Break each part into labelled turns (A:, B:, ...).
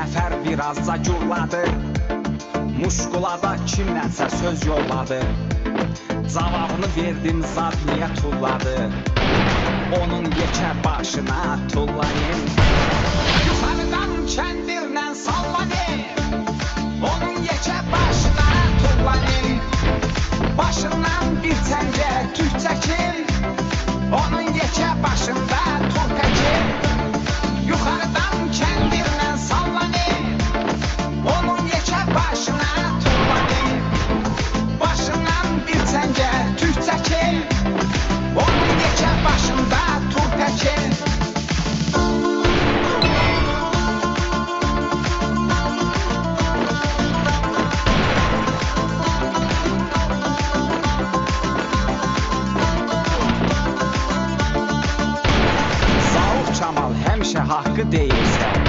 A: Cəfər birazca gurladı, Muşqulada kimlənsə söz yolladı. Cavabını verdim, zad niyə tulladı? Onun yekə başına tullayın. Yuxarıdan kəndirlə sallanın, onun yekə başına tullanın. Başından bir təngə tük çəkin, onun yekə başında tur təkin. Yuxarıdan kəndirlə sallanın, onun yekə başına tullanın. Başından bir təngə tük çəkin, onun yekə başında tur təkin. Həmişə haqqı deyirsən,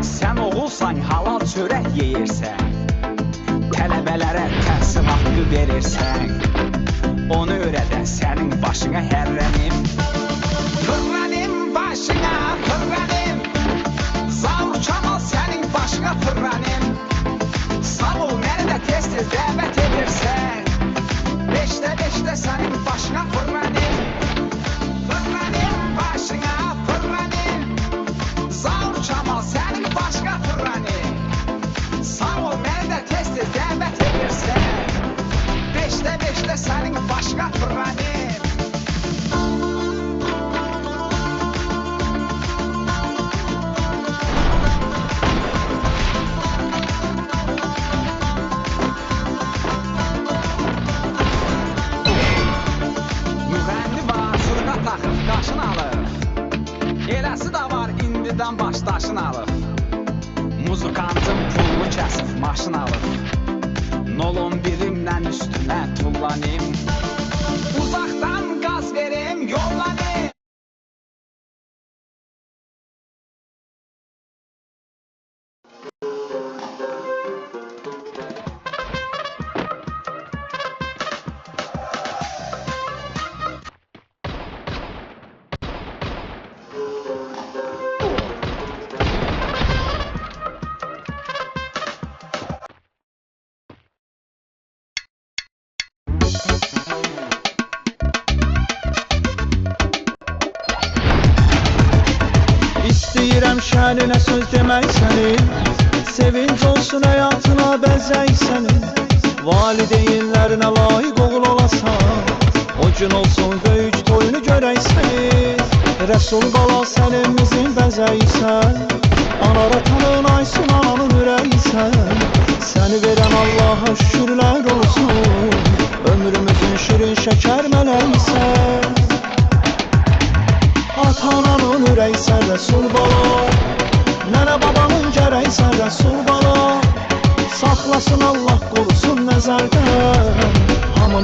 A: sən oğulsan halal çörək yeyirsən, tələbələrə təhsil haqqı verirsən, onu öyrədən sənin başına hərrənim. Fırlanım başına fırlanım, Zavur Kamal sənin başına fırlanım. Sağ ol, məni də tez-tez dəvət edirsən, beşdə sənin başına fırlanım. Fırlanım başına fırlanım, Zavur Kamal sənin başqa fırlanı. Sağ ol, məni də tez-tez dəvət edirsən, beşdə sənin başqa fırlanı. Müğənni var, sırğa taxıb qaşın alır, eləsi də var indidən başdaşın alır. Muzikantın pulunu kəsib maşın alır, Nolun birimlə üstünə tullanım, uzaqdan qaz verim yollanım.
B: İstəyirəm şəninə söz demək sənin, sevinc olsun həyatına bəzək sənin. Valideynlərinə layiq oğul olasan, o gün olsun böyük toyunu görək sənin. Rəsul bala sənimizin bəzəysən, anara tanın aysun ananın ürəysən. Səni verən Allaha şükürlər olsun, ömrümüzün şirin şəkər mələksən. Ata-ananın ürəksən Rəsul bala, nənə babanın gərəksən Rəsul bala. Saxlasın Allah qorusun nəzərdən,